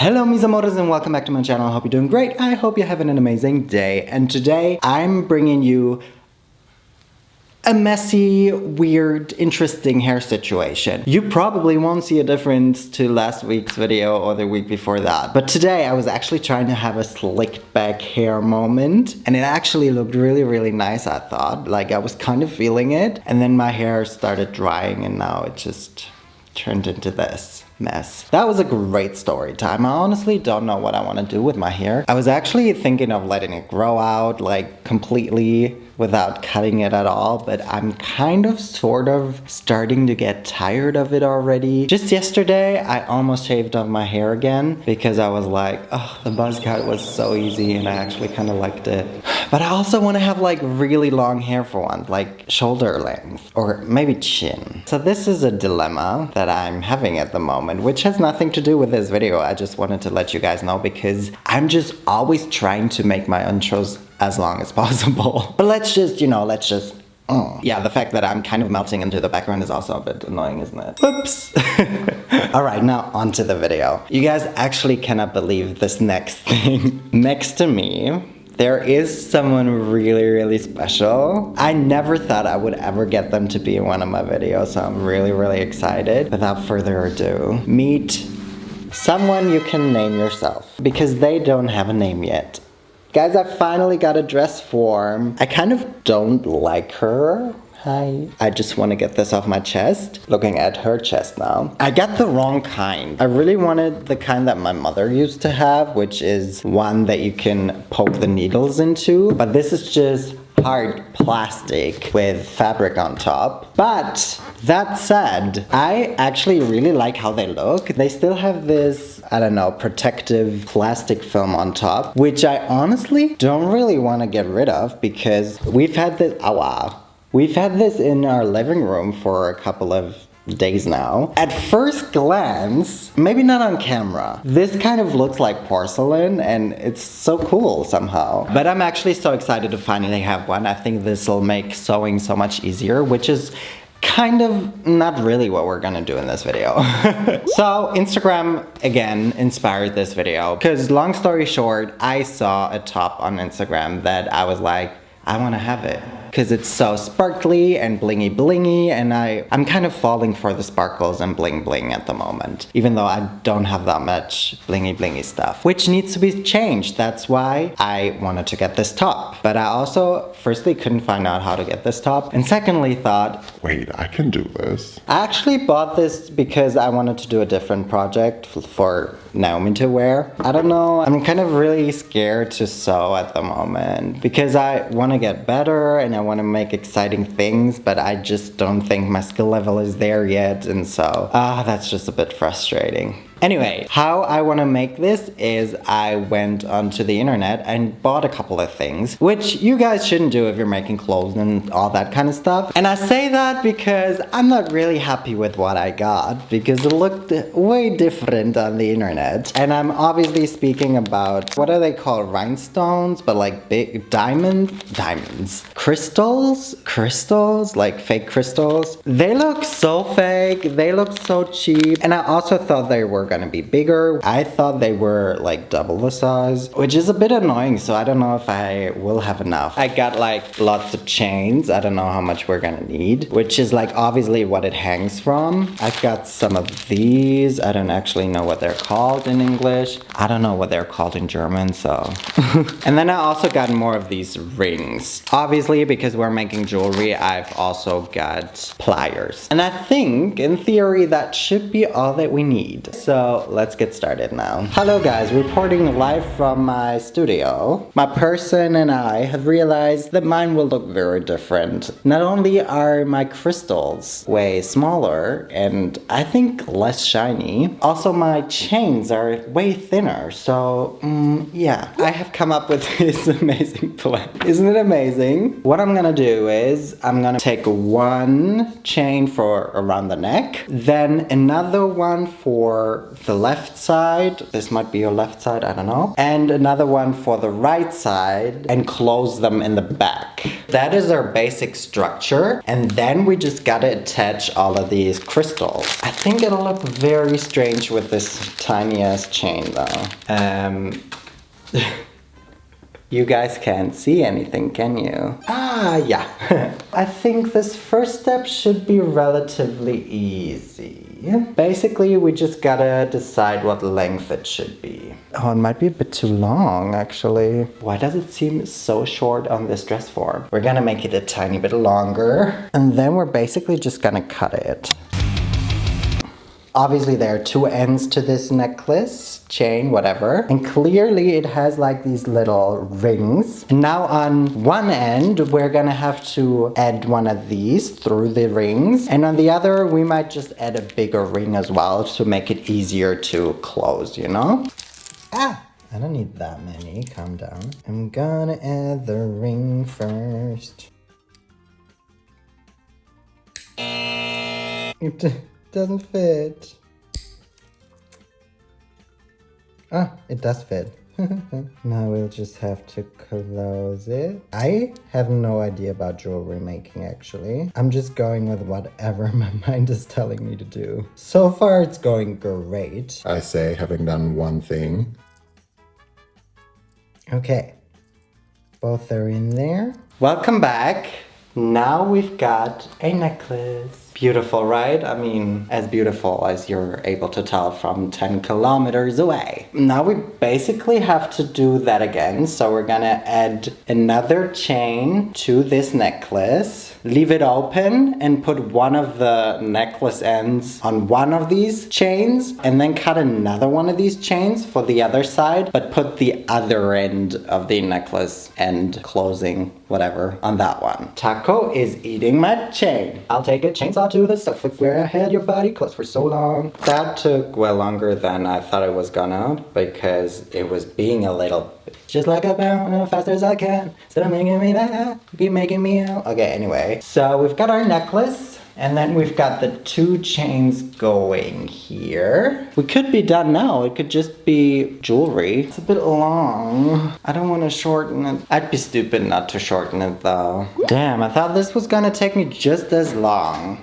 Hello mis amores and welcome back to my channel. I hope you're doing great. I hope you're having an amazing day. And today I'm bringing you a messy, weird, interesting hair situation. You probably won't see a difference to last week's video or the week before that. But today I was actually trying to have a slicked back hair moment and it actually looked really nice, I thought. Like I was kind of feeling it and then my hair started drying and now it just turned into this mess. That was a great story time. I honestly don't know what I want to do with my hair. I was actually thinking of letting it grow out like completely without cutting it at all, but I'm kind of sort of starting to get tired of it already. Just yesterday I almost shaved off my hair again because I was like, oh, the buzz cut was so easy and I actually kind of liked it. But I also want to have like really long hair for once, like shoulder length or maybe chin. So this is a dilemma that I'm having at the moment, which has nothing to do with this video. I just wanted to let you guys know because I'm just always trying to make my intros as long as possible. But let's just, yeah, the fact that I'm kind of melting into the background is also a bit annoying, isn't it? Oops. Alright, now on to the video. You guys actually cannot believe this next thing. Next to me, there is someone really special. I never thought I would ever get them to be in one of my videos, so I'm really excited. Without further ado, meet someone you can name yourself, because they don't have a name yet. Guys, I finally got a dress form. I kind of don't like her. Hi. I just want to get this off my chest. Looking at her chest now. I got the wrong kind. I really wanted the kind that my mother used to have, which is one that you can poke the needles into. But this is just hard plastic with fabric on top. But that said, I actually really like how they look. They still have this, I don't know, protective plastic film on top, which I honestly don't really want to get rid of because we've had this, we've had this in our living room for a couple of days now. At first glance, maybe not on camera, this kind of looks like porcelain and it's so cool somehow. But I'm actually so excited to finally have one. I think this will make sewing so much easier, which is kind of not really what we're gonna do in this video. So Instagram again inspired this video because long story short, I saw a top on Instagram that I was like, I want to have it because it's so sparkly and blingy and I'm kind of falling for the sparkles and bling at the moment, even though I don't have that much blingy stuff, which needs to be changed. That's why I wanted to get this top. But I also firstly couldn't find out how to get this top, and secondly thought, wait, I can do this. I actually bought this because I wanted to do a different project for Naomi to wear. I don't know, I'm kind of really scared to sew at the moment because I want to get better and I want to make exciting things, but I just don't think my skill level is there yet, and so that's just a bit frustrating. Anyway, how I want to make this is I went onto the internet and bought a couple of things, which you guys shouldn't do if you're making clothes and all that kind of stuff. And I say that because I'm not really happy with what I got because it looked way different on the internet. And I'm obviously speaking about, what are they called? Rhinestones, but like big diamonds. Crystals, like fake crystals. They look so fake, they look so cheap. And I also thought they were gonna be bigger. I thought they were like double the size, which is a bit annoying, so I don't know if I will have enough. I got like lots of chains. I don't know how much we're gonna need, which is like obviously what it hangs from. I've got some of these. I don't actually know what they're called in English. I don't know what they're called in German, so. And then I also got more of these rings. Obviously, because we're making jewelry, I've also got pliers. And I think, in theory, that should be all that we need. So let's get started now. Hello guys, reporting live from my studio. My person and I have realized that mine will look very different. Not only are my crystals way smaller and I think less shiny, also my chains are way thinner. So yeah, I have come up with this amazing plan. Isn't it amazing? What I'm gonna do is I'm gonna take one chain for around the neck, then another one for for the left side. This might be your left side, I don't know. And another one for the right side and close them in the back. That is our basic structure. And then we just gotta attach all of these crystals. I think it'll look very strange with this tiny ass chain though. You guys can't see anything, can you? Ah, yeah. I think this first step should be relatively easy. Basically, we just gotta decide what length it should be. Oh, it might be a bit too long, actually. Why does it seem so short on this dress form? We're gonna make it a tiny bit longer. And then we're basically just gonna cut it. Obviously, there are two ends to this necklace, chain, whatever. And clearly it has like these little rings. And now on one end, we're gonna have to add one of these through the rings. And on the other, we might just add a bigger ring as well to make it easier to close, you know? Ah, I don't need that many, calm down. I'm gonna add the ring first. It doesn't fit. Ah, it does fit. Now we'll just have to close it. I have no idea about jewelry making actually. I'm just going with whatever my mind is telling me to do. So far it's going great. I say, having done one thing. Okay, both are in there. Welcome back. Now we've got a necklace. Beautiful, right? I mean, as beautiful as you're able to tell from 10 kilometers away. Now we basically have to do that again. So we're gonna add another chain to this necklace, leave it open and put one of the necklace ends on one of these chains and then cut another one of these chains for the other side, but put the other end of the necklace end closing whatever on that one. Taco is eating my chain. I'll take a chainsaw to the sofa where I had your body closed for so long. That took well longer than I thought it was gonna because it was being a little just like a bound faster as I can. Instead of making me that, keep making me out. Okay, anyway. So we've got our necklace. And then we've got the two chains going here. We could be done now. It could just be jewelry. It's a bit long. I don't want to shorten it. I'd be stupid not to shorten it though. Damn, I thought this was gonna take me just as long.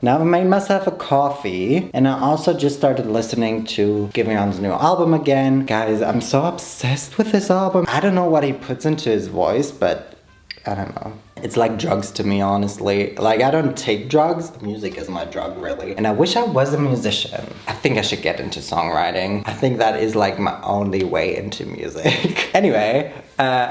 Now I made myself a coffee and I also just started listening to Giveon's new album again. Guys, I'm so obsessed with this album. I don't know what he puts into his voice, but I don't know. It's like drugs to me, honestly. Like, I don't take drugs. Music is my drug, really. And I wish I was a musician. I think I should get into songwriting. I think that is like my only way into music. Anyway,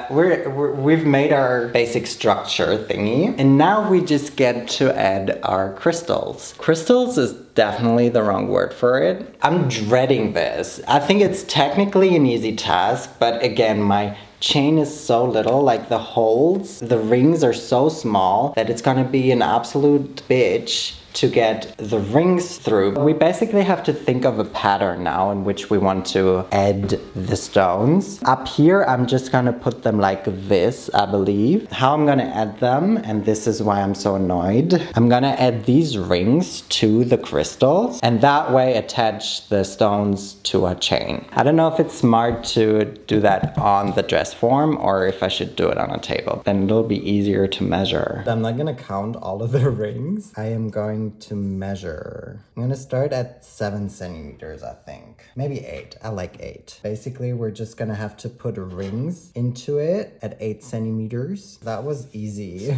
we've made our basic structure thingy. And now we just get to add our crystals. Crystals is definitely the wrong word for it. I'm dreading this. I think it's technically an easy task, but again, my chain is so little, like the holes, the rings are so small that it's gonna be an absolute bitch to get the rings through. We basically have to think of a pattern now in which we want to add the stones. Up here, I'm just gonna put them like this, I believe. How I'm gonna add them, and this is why I'm so annoyed. I'm gonna add these rings to the crystals, and that way attach the stones to a chain. I don't know if it's smart to do that on the dress form or if I should do it on a table. Then it'll be easier to measure. I'm not gonna count all of the rings. I am going to measure. I'm gonna start at 7 centimeters, I think. Maybe 8. I like 8. Basically, we're just gonna have to put rings into it at 8 centimeters. That was easy.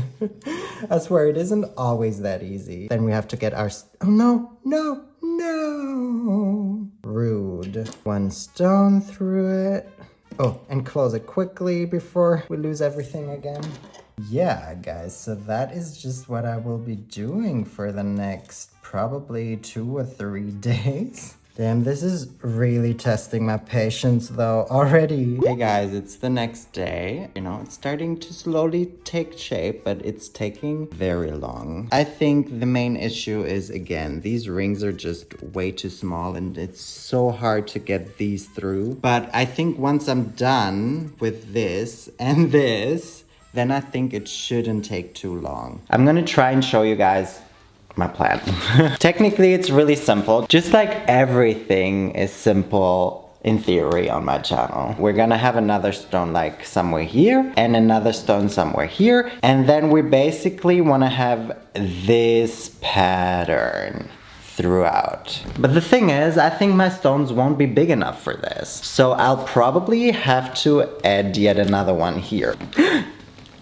I swear, it isn't always that easy. Then we have to get our... Oh, no, no, no. Rude. 1 stone through it. Oh, and close it quickly before we lose everything again. Yeah, guys, so that is just what I will be doing for the next probably 2 or 3 days. Damn, this is really testing my patience though already. Hey guys, it's the next day. You know, it's starting to slowly take shape, but it's taking very long. I think the main issue is, again, these rings are just way too small and it's so hard to get these through. But I think once I'm done with this and this, then I think it shouldn't take too long. I'm gonna try and show you guys my plan. Technically, it's really simple. Just like everything is simple in theory on my channel. We're gonna have another stone like somewhere here and another stone somewhere here. And then we basically wanna have this pattern throughout. But the thing is, I think my stones won't be big enough for this. So I'll probably have to add yet another one here.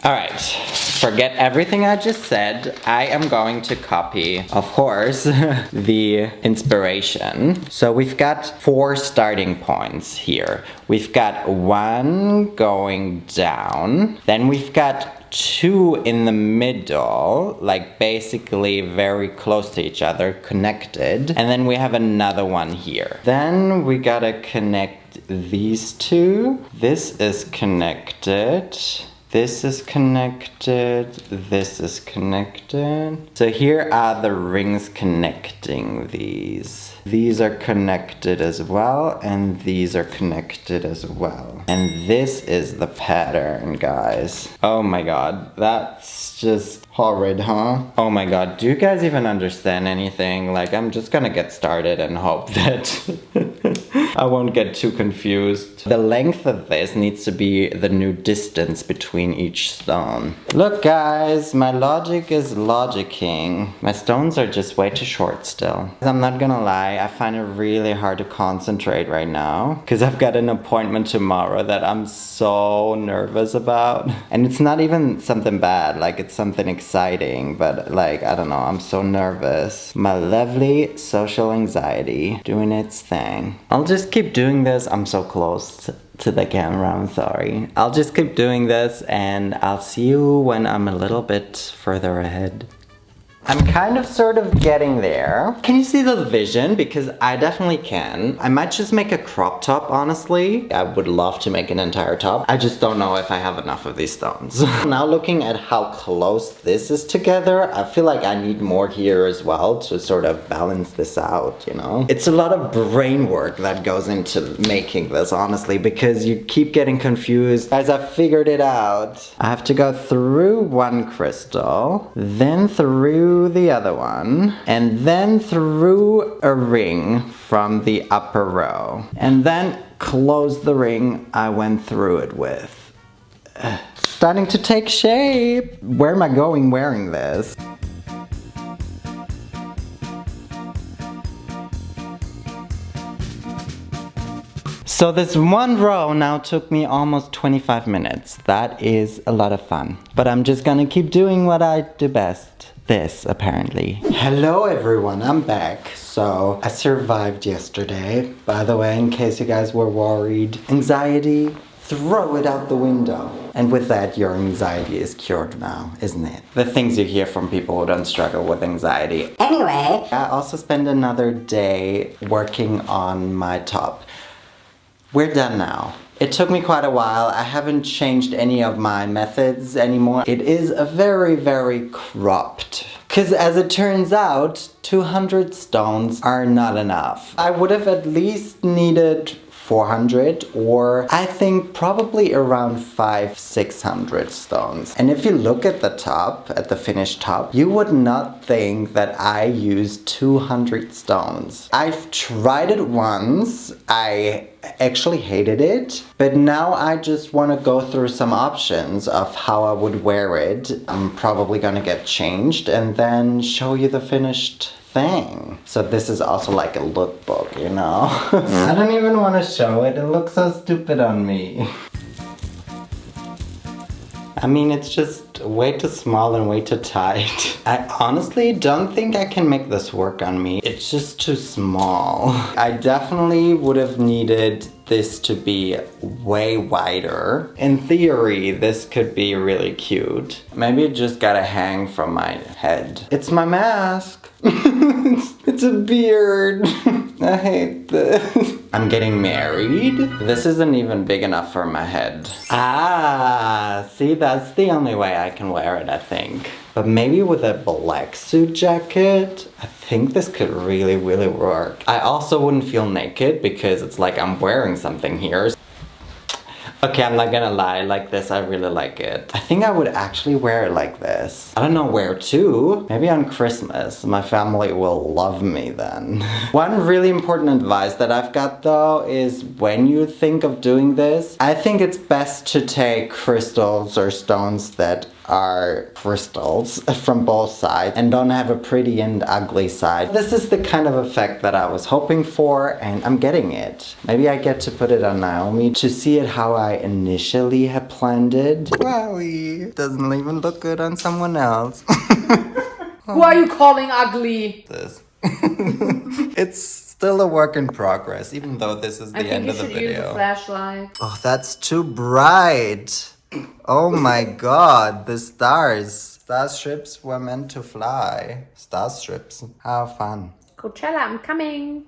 All right, forget everything I just said. I am going to copy, of course, the inspiration. So we've got 4 starting points here. We've got 1 going down, then we've got 2 in the middle, like basically very close to each other, connected. And then we have another one here. Then we gotta connect these 2. This is connected. This is connected, this is connected. So here are the rings connecting these. These are connected as well, and these are connected as well. And this is the pattern, guys. Oh my god, that's just horrid, huh? Oh my god, do you guys even understand anything? Like, I'm just gonna get started and hope that I won't get too confused. The length of this needs to be the new distance between each stone. Look guys, my logic is logicking. My stones are just way too short still. I'm not gonna lie, I find it really hard to concentrate right now because I've got an appointment tomorrow that I'm so nervous about. And it's not even something bad, like it's something exciting, but like, I don't know, I'm so nervous. My lovely social anxiety doing its thing. I'll just keep doing this. I'm so close to the camera, I'm sorry. I'll just keep doing this and I'll see you when I'm a little bit further ahead. I'm kind of sort of getting there. Can you see the vision? Because I definitely can. I might just make a crop top, honestly. I would love to make an entire top. I just don't know if I have enough of these stones. Now looking at how close this is together, I feel like I need more here as well to sort of balance this out, you know? It's a lot of brain work that goes into making this, honestly, because you keep getting confused. Guys, I figured it out. I have to go through one crystal, then through the other one, and then through a ring from the upper row, and then close the ring I went through it with. Starting to take shape. Where am I going wearing this? So this one row now took me almost 25 minutes. That is a lot of fun. But I'm just gonna keep doing what I do best. This, apparently. Hello everyone, I'm back. So, I survived yesterday. By the way, in case you guys were worried, anxiety, throw it out the window. And with that, your anxiety is cured now, isn't it? The things you hear from people who don't struggle with anxiety. Anyway, I also spent another day working on my top. We're done now. It took me quite a while. I haven't changed any of my methods anymore. It is a very, very cropped. Because as it turns out, 200 stones are not enough. I would have at least needed 400, or I think probably around 500-600 stones. And if you look at the top, at the finished top, you would not think that I used 200 stones. I've tried it once. I actually hated it, but now I just want to go through some options of how I would wear it. I'm probably gonna get changed and then show you the finished thing. So this is also like a lookbook, you know? I don't even want to show it. It looks so stupid on me. I mean, it's just way too small and way too tight. I honestly don't think I can make this work on me. It's just too small. I definitely would have needed this to be way wider. In theory, this could be really cute. Maybe it just gotta hang from my head. It's my mask. It's a beard. I hate this. I'm getting married. This isn't even big enough for my head. Ah, see, that's the only way I can wear it, I think. But maybe with a black suit jacket, I think this could really, really work. I also wouldn't feel naked because it's like I'm wearing something here. Okay, I'm not gonna lie, like this, I really like it. I think I would actually wear it like this. I don't know where to. Maybe on Christmas. My family will love me then. One really important advice that I've got though is when you think of doing this, I think it's best to take crystals or stones that are crystals from both sides and don't have a pretty and ugly side. This is the kind of effect that I was hoping for and I'm getting it.Maybe I get to put it on Naomi to see it how I initially had planned it. Wowie! Doesn't even look good on someone else. Who are you calling ugly? This. It's still a work in progress, even though this is the end of the video. I think you should use a flashlight. Oh, that's too bright. Oh my god, the stars. Starships were meant to fly. Starships. How fun. Coachella, I'm coming.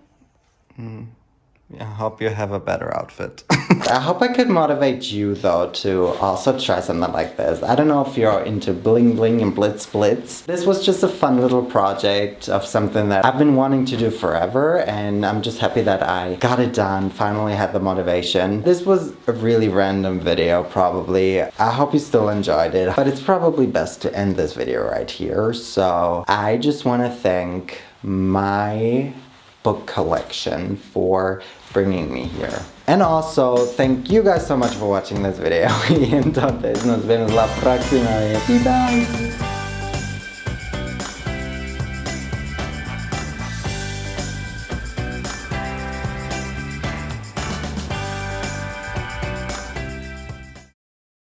I hope you have a better outfit. I hope I could motivate you though to also try something like this. I don't know if you're into bling bling and blitz blitz. This was just a fun little project of something that I've been wanting to do forever and I'm just happy that I got it done, finally had the motivation. This was a really random video probably. I hope you still enjoyed it, but it's probably best to end this video right here. So I just want to thank my book collection for bringing me here. And also, thank you guys so much for watching this video. Y entonces nos vemos la próxima vez. Bye.